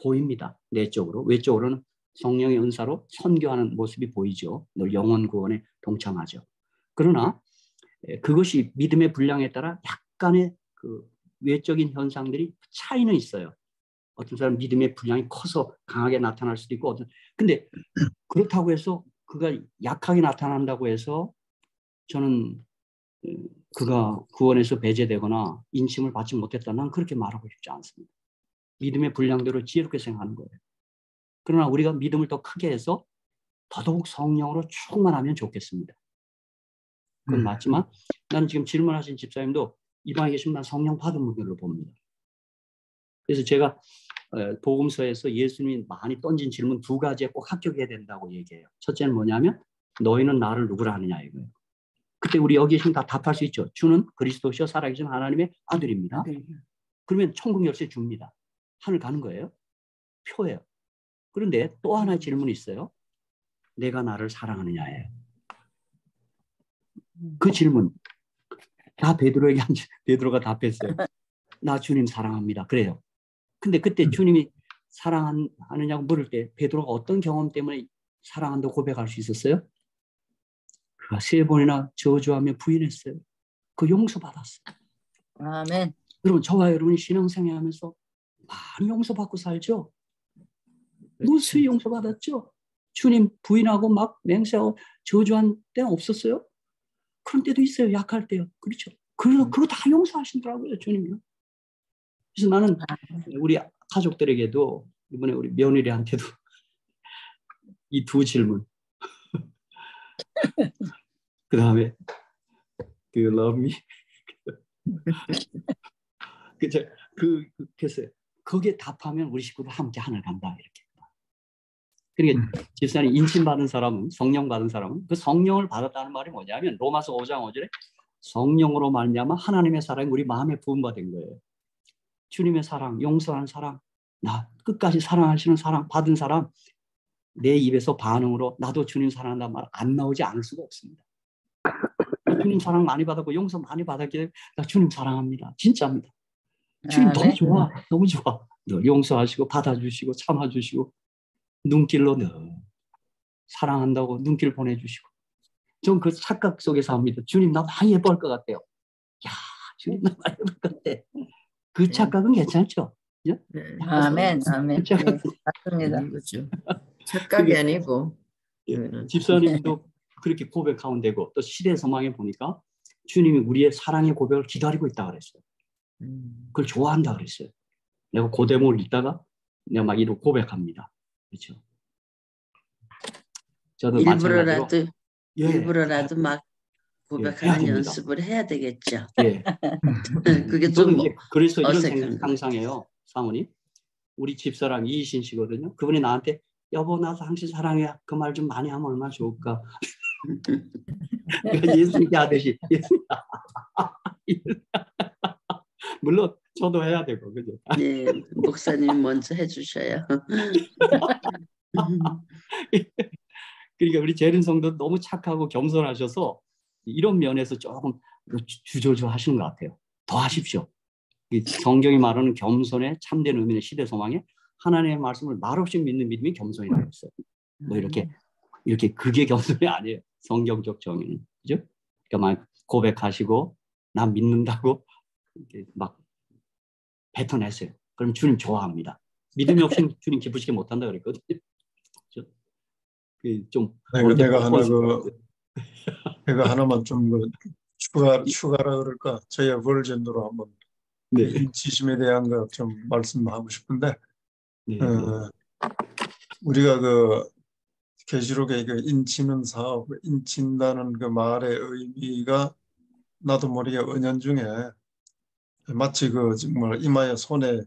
A: 보입니다. 내적으로. 외적으로는 성령의 은사로 선교하는 모습이 보이죠. 늘 영혼 구원에 동참하죠. 그러나 그것이 믿음의 분량에 따라 약간의 그 외적인 현상들이 차이는 있어요. 어떤 사람 믿음의 분량이 커서 강하게 나타날 수도 있고 근데 그렇다고 해서 그가 약하게 나타난다고 해서 저는 그가 구원에서 배제되거나 인침을 받지 못했다. 난 그렇게 말하고 싶지 않습니다. 믿음의 분량대로 지혜롭게 생각하는 거예요. 그러나 우리가 믿음을 더 크게 해서 더더욱 성령으로 충만하면 좋겠습니다. 그건 맞지만 나는 지금 질문하신 집사님도 이 방에 계시면 난 성령 받은 분들로 봅니다. 그래서 제가 복음서에서 예수님이 많이 던진 질문 두 가지에 꼭 합격해야 된다고 얘기해요. 첫째는 뭐냐면 너희는 나를 누구라 하느냐 이거예요. 그때 우리 여기 계시면 다 답할 수 있죠. 주는 그리스도시요 살아계신 하나님의 아들입니다. 그러면 천국 열쇠 줍니다. 하늘 가는 거예요. 표예요. 그런데 또 하나의 질문이 있어요. 내가 나를 사랑하느냐예요. 그 질문 다 베드로에게 베드로가 답했어요. 나 주님 사랑합니다. 그래요. 근데 그때 주님이 사랑하느냐고 물을 때 베드로가 어떤 경험 때문에 사랑한다고 고백할 수 있었어요? 그가 3번이나 저주하며 부인했어요. 그 용서받았어요.
C: 아멘.
A: 여러분 저와 여러분이 신앙생활 하면서 많이 용서받고 살죠? 무수히 용서받았죠? 주님 부인하고 막 맹세하고 저주한 때는 없었어요? 그런 때도 있어요. 약할 때요. 그렇죠? 그거 다 용서하신더라고요. 주님이요. 그래서 나는 우리 가족들에게도 이번에 우리 며느리한테도 이 두 질문 그 다음에 Do you love me? 그래서 거기에 답하면 우리 식구들 함께 하늘 간다 이렇게. 그러니까 집사님 인침 받은 사람은 성령 받은 사람은 그 성령을 받았다는 말이 뭐냐면 로마서 5장 5절에 성령으로 말미암아 하나님의 사랑이 우리 마음에 부음받은 거예요. 주님의 사랑, 용서하는 사랑, 나 끝까지 사랑하시는 사랑 받은 사람 내 입에서 반응으로 나도 주님 사랑한다는 말 안 나오지 않을 수가 없습니다. 주님 사랑 많이 받았고 용서 많이 받았기 때문에 나 주님 사랑합니다. 진짜입니다. 주님 너무 좋아. 너무 좋아. 늘 용서하시고 받아주시고 참아주시고 눈길로 늘 사랑한다고 눈길 보내주시고 전 그 착각 속에서 합니다. 주님 나 많이 예뻐할 것 같아요. 야 주님 나 많이 예뻐할 것 같아. 그 착각은 괜찮죠?
C: 네. 아멘. 아멘. 네, 맞습니다.
A: 그렇죠.
C: 착각이 아니고
A: 집사님도 그렇게 고백하면 되고 또 시대 소망에 보니까 주님이 우리의 사랑의 고백을 기다리고 있다 그랬어요. 그걸 좋아한다 그랬어요. 내가 그 대목을 읽다가 내가 막 이렇게 고백합니다. 그렇죠. 저도
C: 일부러라도 일부러라도 막 고백하는 연습을 해야 되겠죠.
A: 예.
C: 그게 좀
A: 그래서 이런 상상해요, 사모님. 우리 집사람 이희신 씨거든요. 그분이 나한테 여보 나 당신 사랑해 그 말 좀 많이 하면 얼마나 좋을까. 예수님께 하듯이 물론 저도 해야 되고 그죠.
C: 네, 목사님 먼저 해주셔요.
A: 그러니까 우리 재른 성도 너무 착하고 겸손하셔서 이런 면에서 조금 주저주 하시는 것 같아요. 더 하십시오. 성경이 말하는 겸손의 참된 의미는 시대 소망에 하나님의 말씀을 말없이 믿는 믿음이 겸손이라고 했어요. 뭐 이렇게 그게 겸손이 아니에요. 성경적 정의는. 그죠? 그러니까 막 고백하시고 나 믿는다고 이렇게 막 뱉어냈어요. 그럼 주님 좋아합니다. 믿음이 없이 주님 기쁘시게 못한다 그랬거든요. 그렇죠? 좀
D: 내가 하나만 좀 추가라 그럴까? 저희 버전으로 한번 인치심에 대한 거 좀 말씀하고 싶은데 우리가 그 계시록에 그 인치는 사업, 인친다는 그 말의 의미가 나도 모르게 은연중에 마치 그 정말 이마에 손에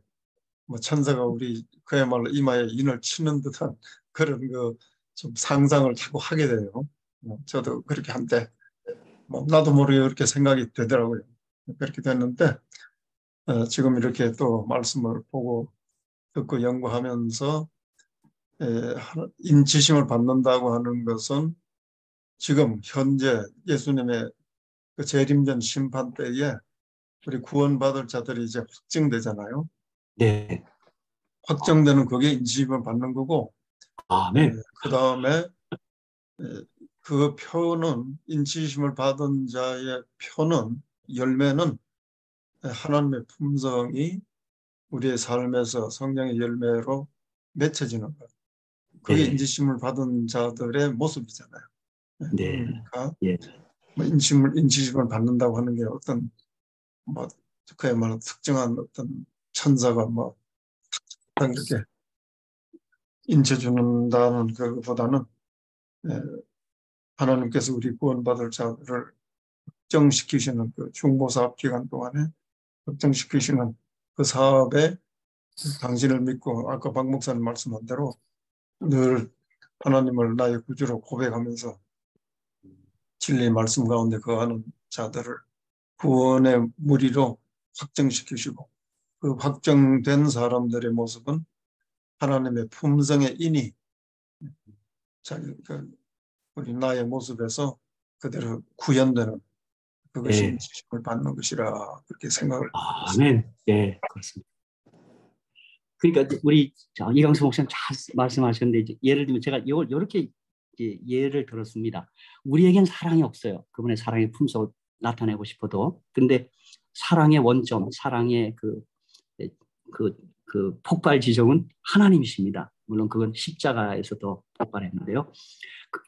D: 뭐 천사가 우리 그야말로 이마에 인을 치는 듯한 그런 그 좀 상상을 자꾸 하게 돼요. 저도 그렇게 한때 뭐 나도 모르게 그렇게 생각이 되더라고요. 그렇게 됐는데 지금 이렇게 또 말씀을 보고 듣고 연구하면서 인치심을 받는다고 하는 것은 지금 현재 예수님의 그 재림전 심판 때에 우리 구원받을 자들이 이제 확정되잖아요.
A: 네.
D: 확정되는 그게 인치심을 받는 거고,
A: 아멘.
D: 그 다음에 그 표는 인치심을 받은 자의 표는 열매는 하나님의 품성이 우리의 삶에서 성령의 열매로 맺혀지는 거예요. 그게 인치심을 받은 자들의 모습이잖아요.
A: 네.
D: 그러니까 뭐 인치심을 받는다고 하는 게 어떤 뭐 그야말로 특정한 어떤 천사가 뭐 그렇게 인쳐준다는 그것보다는 하나님께서 우리 구원받을 자들을 확정시키시는 그 중보사업 기간 동안에 확정시키시는 그 사업에 당신을 믿고 아까 박 목사님 말씀한 대로 늘 하나님을 나의 구주로 고백하면서 진리의 말씀 가운데 거하는 자들을 구원의 무리로 확정시키시고 그 확정된 사람들의 모습은 하나님의 품성의 인이 우리 나의 모습에서 그대로 구현되는 그것이 인치심을 받는 것이라 그렇게 생각을 합니다.
A: 아멘. 예, 그렇습니다. 그러니까 우리 이광수 목사님 잘 말씀하셨는데 이제 예를 들면 제가 이렇게 예를 들었습니다. 우리에겐 사랑이 없어요. 그분의 사랑의 품성을 나타내고 싶어도. 근데 사랑의 원점, 사랑의 그 폭발 지점은 하나님이십니다. 물론 그건 십자가에서도 폭발했는데요.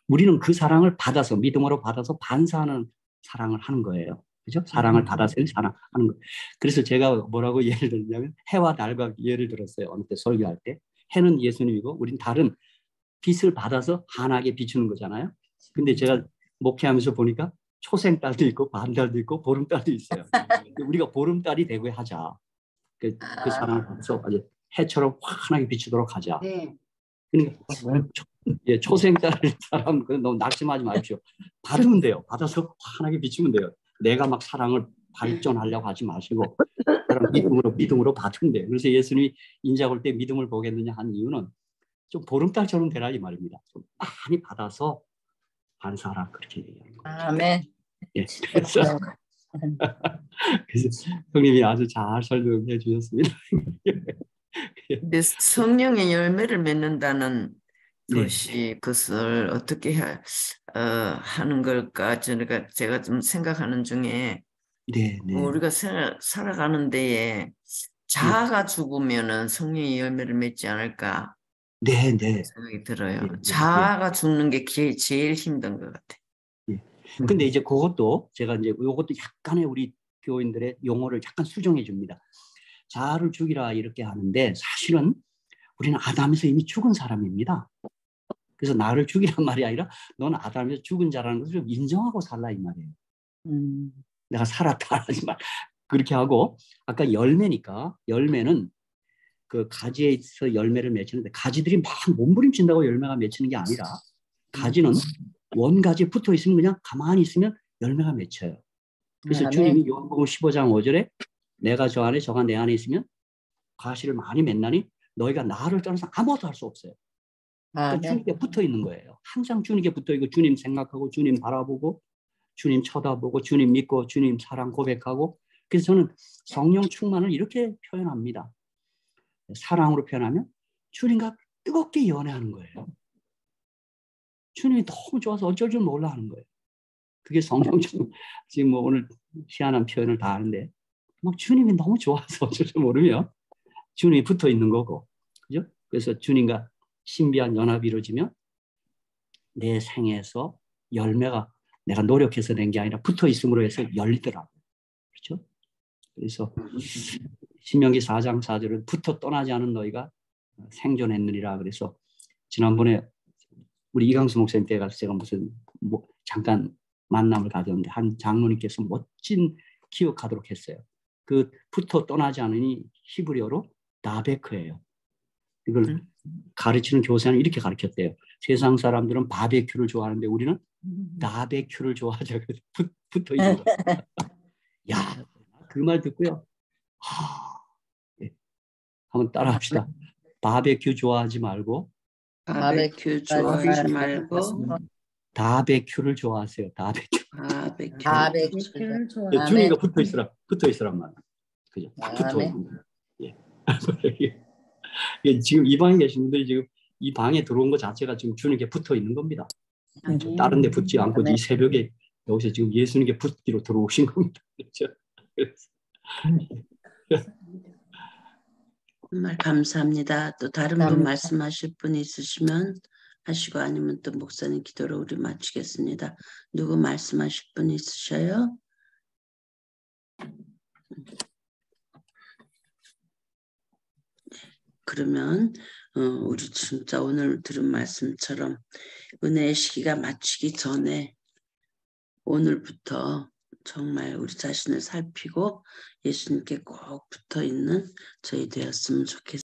A: 우리는 그 사랑을 받아서 믿음으로 받아서 반사하는 사랑을 하는 거예요. 그죠? 사랑을 받아서 사랑하는 거. 그래서 제가 뭐라고 예를 들냐면 해와 달과 예를 들었어요. 어느 때 설교할 때 해는 예수님이고 우린 달은 빛을 받아서 환하게 비추는 거잖아요. 근데 제가 목회하면서 보니까 초생딸도 있고 반달도 있고 보름달도 있어요. 우리가 보름달이 되고 하자. 그 사랑을 받아서 해처럼 환하게 비추도록 하자.
B: 네.
A: 그러니까 초생딸 사람 너무 낙심하지 마십시오. 받으면 돼요. 받아서 환하게 비추면 돼요. 내가 막 사랑을 발전하려고 하지 마시고 믿음으로 받으면 돼요. 그래서 예수님이 인자가 올 때 믿음을 보겠느냐 한 이유는 좀 보름달처럼 되라 이 말입니다. 좀 많이 받아서 반사하라 그렇게 얘기하는 거죠.
C: 아멘.
A: 예, 그래서 형님이 아주 잘 설명해 주셨습니다.
E: 근데 성령의 열매를 맺는다는
A: 네.
E: 것이 그것을 어떻게 하는 걸까? 제가 좀 생각하는 중에
A: 네, 네.
E: 우리가 살아가는 데에 자아가 죽으면은 성령의 열매를 맺지 않을까?
A: 네, 네.
E: 생각이 들어요.
A: 네,
E: 자아가 죽는 게 제일 힘든 것 같아.
A: 근데 이제 그것도 제가 이제 이것도 약간의 우리 교인들의 용어를 약간 수정해 줍니다. 자아를 죽이라 이렇게 하는데 사실은 우리는 아담에서 이미 죽은 사람입니다. 그래서 나를 죽이란 말이 아니라 넌 아담에서 죽은 자라는 것을 좀 인정하고 살라 이 말이에요. 내가 살았다 하지 말. 그렇게 하고 아까 열매니까 열매는 그 가지에서 열매를 맺히는데 가지들이 막 몸부림친다고 열매가 맺히는 게 아니라 가지는 원가지에 붙어 있으면 그냥 가만히 있으면 열매가 맺혀요. 그래서 주님이 요한복음 15장 5절에 내가 저 안에 저가 내 안에 있으면 과실을 많이 맺나니 너희가 나를 떠나서 아무것도 할 수 없어요. 그러니까 주님께 붙어 있는 거예요. 항상 주님께 붙어 있고 주님 생각하고 주님 바라보고 주님 쳐다보고 주님 믿고 주님 사랑 고백하고 그래서 저는 성령 충만을 이렇게 표현합니다. 사랑으로 표현하면 주님과 뜨겁게 연애하는 거예요. 주님이 너무 좋아서 어쩔 줄 몰라 하는 거예요. 그게 성령 충만. 지금 뭐 오늘 희한한 표현을 다 하는데 막 주님이 너무 좋아서 어쩔 줄 모르면 주님이 붙어 있는 거고, 그죠? 그래서 주님과 신비한 연합이 이루어지면 내 생에서 열매가 내가 노력해서 낸 게 아니라 붙어 있음으로 해서 열리더라고요. 그렇죠? 그래서 신명기 4장 4절은 붙어 떠나지 않은 너희가 생존했느니라. 그래서 지난번에 우리 이강수 목사님 때 가서 제가 무슨 잠깐 만남을 가졌는데 한 장로님께서 멋진 기억하도록 했어요. 그 붙어 떠나지 않으니 히브리어로 나베크예요. 이걸 가르치는 교사는 이렇게 가르쳤대요. 세상 사람들은 바베큐를 좋아하는데 우리는 나베큐를 좋아하자. 그래서 붙어 있는 거예요. 야, 그 말 듣고요. 네. 한번 따라합시다. 바베큐 좋아하지 말고
E: 바베큐 좋아하지 말고
A: 다베큐를 좋아하세요. 다베큐.
C: 바베큐를
A: 네, 주님과 붙어 있으란 말. 그죠? 붙어 있는 거예요. 예. 지금 이 방에 계신 분들이 지금 이 방에 들어온 것 자체가 지금 주님께 붙어 있는 겁니다. 다른 데 붙지 않고 이 새벽에 여기서 지금 예수님께 붙기로 들어오신 겁니다. 그렇죠?
F: 정말 감사합니다. 또 다른 분 말씀하실 분 있으시면 하시고 아니면 또 목사님 기도로 우리 마치겠습니다. 누구 말씀하실 분 있으셔요? 그러면 우리 진짜 오늘 들은 말씀처럼 은혜의 시기가 마치기 전에 오늘부터 정말 우리 자신을 살피고 예수님께 꼭 붙어 있는 저희 되었으면 좋겠습니다.